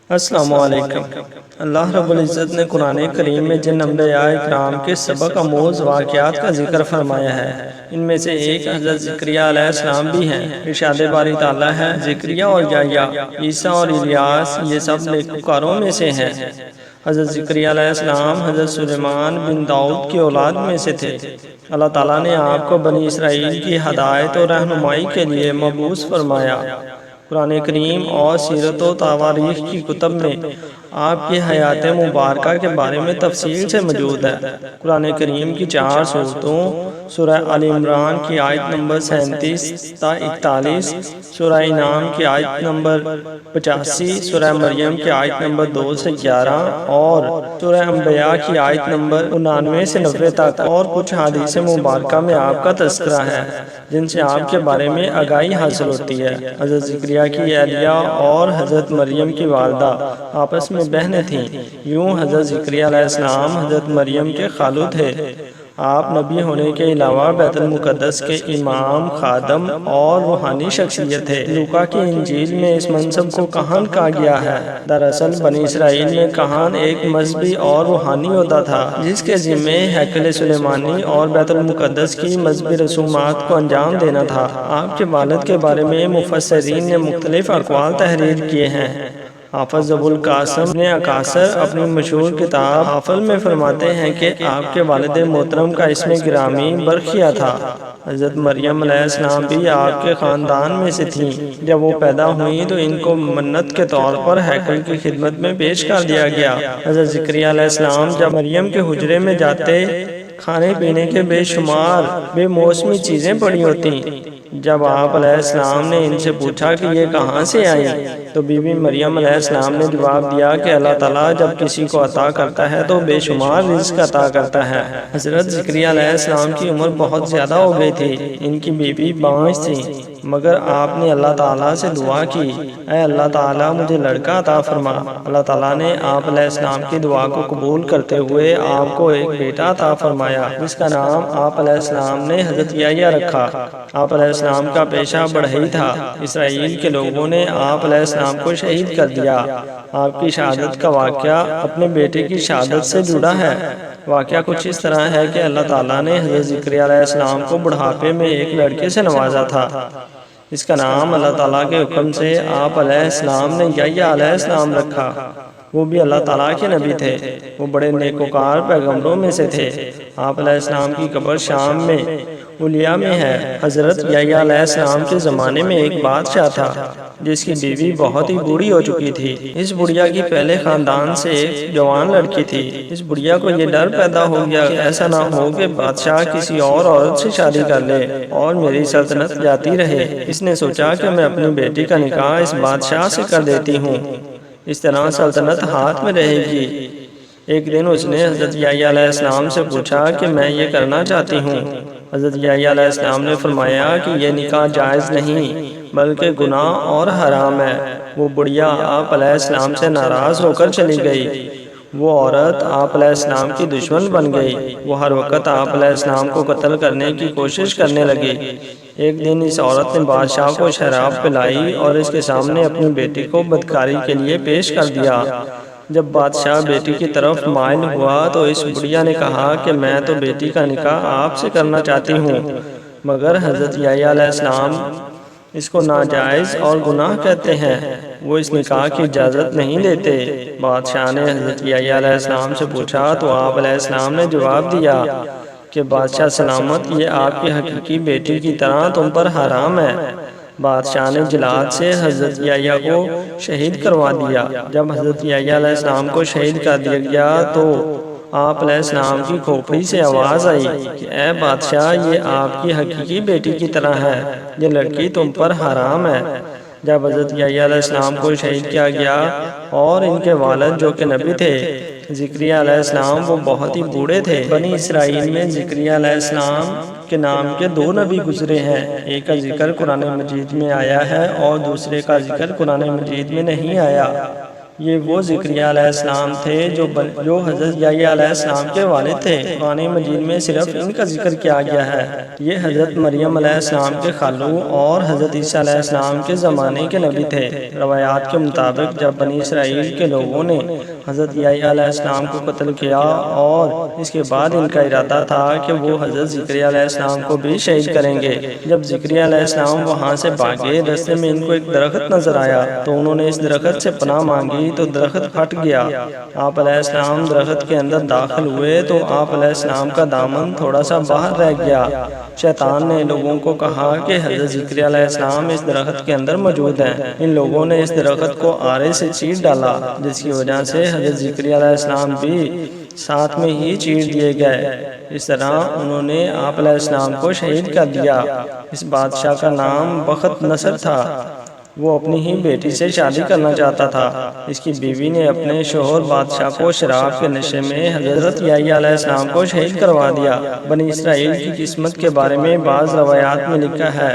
السلام علیکم۔ اللہ رب العزت نے قرآن کریم میں جن انبیاء اکرام کے سبق آموز واقعات کا ذکر فرمایا ہے، ان میں سے ایک حضرت زکریا علیہ السلام بھی ہیں۔ ارشاد باری تعالیٰ ہے، زکریا اور یحییٰ، عیسیٰ اور الیاس یہ سب نیکوکاروں میں سے ہیں۔ حضرت زکریا علیہ السلام حضرت سلیمان بن داؤد کی اولاد میں سے تھے۔ اللہ تعالیٰ نے آپ کو بنی اسرائیل کی ہدایت اور رہنمائی کے لیے مبعوث فرمایا۔ قرآن کریم اور سیرت و تواریخ کی کتب میں آپ کی حیات مبارکہ کے بارے میں تفصیل سے موجود ہے۔ قرآن کریم کی 4 سورتوں، سورہ آل عمران کی آیت نمبر 37 تا 41، سورہ انعام کی آیت نمبر 85، سورہ مریم کی آیت نمبر 2 سے 11 اور سورہ انبیاء کی آیت نمبر 99 سے 90 تک، اور کچھ حدیث مبارکہ میں آپ کا تذکرہ ہے جن سے آپ کے بارے میں آگاہی حاصل ہوتی ہے۔ حضرت زکریا کی اہلیہ اور حضرت مریم کی والدہ آپس میں بہنیں تھیں۔ یوں حضرت زکریا علیہ السلام حضرت مریم کے خالو تھے۔ آپ نبی ہونے کے علاوہ بیت المقدس کے امام، خادم اور روحانی شخصیت تھے۔ لوکا کی انجیل میں اس منصب کو کہان کہا گیا ہے۔ دراصل بنی اسرائیل میں کہان ایک مذہبی اور روحانی عہدہ تھا جس کے ذمہ ہیکل سلیمانی اور بیت المقدس کی مذہبی رسومات کو انجام دینا تھا۔ آپ کے والد کے بارے میں مفسرین نے مختلف اقوال تحریر کیے ہیں۔ حافظ ابو القاسم ابن عکاثر اپنی مشہور کتاب حافظ میں فرماتے ہیں کہ آپ کے والد محترم کا اسم گرامی برخیہ تھا۔ حضرت مریم علیہ السلام بھی آپ کے خاندان میں سے تھیں۔ جب وہ پیدا ہوئیں تو ان کو منت کے طور پر ہیکل کی خدمت میں پیش کر دیا گیا۔ حضرت زکریا علیہ السلام جب مریم کے حجرے میں جاتے، کھانے پینے کے بے شمار بے موسمی چیزیں پڑی ہوتی۔ جب آپ علیہ السلام نے ان سے پوچھا کہ یہ کہاں سے آئیں، تو بی بی مریم علیہ السلام نے جواب دیا کہ اللہ تعالیٰ جب کسی کو عطا کرتا ہے تو بے شمار رزق عطا کرتا ہے۔ حضرت زکریا علیہ السلام کی عمر بہت زیادہ ہو گئی تھی۔ ان کی بیوی بانجھ تھی، مگر آپ نے اللہ تعالیٰ سے دعا کی، اے اللہ تعالیٰ مجھے لڑکا عطا فرما۔ اللہ تعالیٰ نے آپ علیہ السلام کی دعا کو قبول کرتے ہوئے آپ کو ایک بیٹا عطا فرمایا جس کا نام آپ علیہ السلام نے حضرت یحییٰ رکھا۔ آپ علیہ السلام کا پیشہ بڑھئی تھا۔ اسرائیل کے لوگوں نے آپ علیہ السلام کو شہید کر دیا۔ آپ کی شہادت کا واقعہ اپنے بیٹے کی شہادت سے جڑا ہے۔ واقعہ کچھ اس طرح ہے کہ اللہ تعالیٰ نے حضرت زکریا علیہ السلام کو بڑھاپے میں ایک لڑکے سے نوازا تھا۔ اس کا نام اللہ تعالیٰ کے حکم سے آپ علیہ السلام نے یحییٰ علیہ السلام رکھا۔ وہ بھی اللہ تعالیٰ کے نبی تھے۔ وہ بڑے نیکوکار پیغمبروں میں سے تھے۔ آپ علیہ السلام کی قبر شام میں اولیا میں ہے۔ حضرت یحییٰ علیہ السلام کے زمانے میں ایک بادشاہ تھا جس کی بیوی بہت ہی بوڑھی ہو چکی تھی۔ اس بڑھیا کی پہلے خاندان سے ایک جوان لڑکی تھی۔ اس بڑھیا کو یہ ڈر پیدا ہو گیا کہ ایسا نہ ہو کہ بادشاہ کسی اور عورت سے شادی کر لے اور میری سلطنت جاتی رہے۔ اس نے سوچا کہ میں اپنی بیٹی کا نکاح اس بادشاہ سے کر دیتی ہوں، اس طرح سلطنت ہاتھ میں رہے گی۔ ایک دن اس نے حضرت یحییٰ علیہ السلام سے پوچھا کہ میں یہ کرنا چاہتی ہوں۔ حضرت یحییٰ علیہ السلام نے فرمایا کہ یہ نکاح جائز نہیں بلکہ گناہ اور حرام ہے۔ وہ بڑھیا آپ علیہ السلام سے ناراض ہو کر چلی گئی۔ وہ عورت آپ علیہ السلام کی دشمن بن گئی۔ وہ ہر وقت آپ علیہ السلام کو قتل کرنے کی کوشش کرنے لگی۔ ایک دن اس عورت نے بادشاہ کو شراب پلائی اور اس کے سامنے اپنی بیٹی کو بدکاری کے لیے پیش کر دیا۔ جب بادشاہ بیٹی کی طرف مائل ہوا تو اس بڑھیا نے کہا کہ میں تو بیٹی کا نکاح آپ سے کرنا چاہتی ہوں، مگر حضرت یحییٰ علیہ السلام اس کو ناجائز اور گناہ کہتے ہیں، وہ اس نکاح کی اجازت نہیں دیتے۔ بادشاہ نے حضرت یحییٰ علیہ السلام سے پوچھا تو آپ علیہ السلام نے جواب دیا کہ بادشاہ سلامت، یہ آپ کی حقیقی بیٹی کی طرح تم پر حرام ہے۔ بادشاہ نے جلاد سے حضرت یحییٰ کو شہید کروا دیا۔ جب حضرت یحییٰ علیہ السلام کو شہید کر دیا گیا تو آپ علیہ السلام کی کھوپڑی سے آواز آئی کہ اے بادشاہ، یہ آپ کی حقیقی بیٹی کی طرح ہے، یہ لڑکی تم پر حرام ہے۔ جب حضرت یحییٰ علیہ السلام کو شہید کیا گیا اور ان کے والد جو کہ نبی تھے زکریا علیہ السلام، وہ بہت ہی بوڑھے تھے۔ بنی اسرائیل میں زکریا علیہ السلام کے نام کے 2 نبی گزرے ہیں۔ ایک کا ذکر قرآن مجید میں آیا ہے اور دوسرے کا ذکر قرآن مجید میں نہیں آیا۔ یہ وہ زکریا علیہ السلام تھے جو حضرت یحییٰ علیہ السلام کے والد تھے۔ قرآن مجید میں صرف ان کا ذکر کیا گیا ہے۔ یہ حضرت مریم علیہ السلام کے خالو اور حضرت عیسیٰ علیہ السلام کے زمانے کے نبی تھے۔ روایات کے مطابق جب بنی اسرائیل کے لوگوں نے حضرت یحییٰ علیہ السلام کو قتل کیا اور اس کے بعد ان کا ارادہ تھا کہ وہ حضرت زکریا علیہ السلام کو بھی شہید کریں گے۔ جب زکریا علیہ السلام وہاں سے بھاگے، راستے میں ان کو ایک درخت نظر آیا تو انہوں نے اس درخت سے پناہ مانگی تو درخت پھٹ گیا۔ آپ علیہ السلام درخت کے اندر داخل ہوئے تو آپ علیہ السلام کا دامن تھوڑا سا باہر رہ گیا۔ شیطان نے لوگوں کو کہا کہ حضرت زکریا علیہ السلام اس درخت کے اندر موجود ہیں۔ ان لوگوں نے اس درخت کو آرے سے چیر ڈالا، جس کی وجہ سے حضرت زکریا علیہ السلام بھی ساتھ میں ہی چیر دیے گئے۔ اس طرح انہوں نے آپ علیہ السلام کو شہید کر دیا۔ اس بادشاہ کا نام بخت نصر تھا۔ وہ اپنی ہی بیٹی سے شادی کرنا چاہتا تھا۔ اس کی بیوی نے اپنے شوہر بادشاہ کو شراب کے نشے میں حضرت یحییٰ علیہ السلام کو شہید کروا دیا۔ بنی اسرائیل کی قسمت کے بارے میں بعض روایات میں لکھا ہے،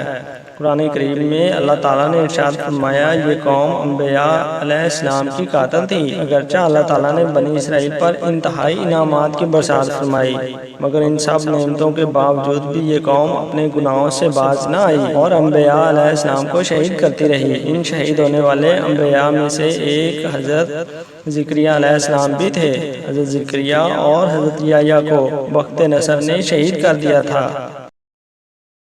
قرآن کریم میں اللہ تعالیٰ نے ارشاد فرمایا، یہ قوم انبیاء علیہ السلام کی قاتل تھی۔ اگرچہ اللہ تعالیٰ نے بنی اسرائیل پر انتہائی انعامات کی برسات فرمائی، مگر ان سب نعمتوں کے باوجود بھی یہ قوم اپنے گناہوں سے باز نہ آئی اور انبیاء علیہ السلام کو شہید کرتی رہی۔ ان شہید ہونے والے انبیاء میں سے ایک حضرت زکریا علیہ السلام بھی تھے۔ حضرت زکریا اور حضرت یحییٰ کو بخت نصر نے شہید کر دیا تھا۔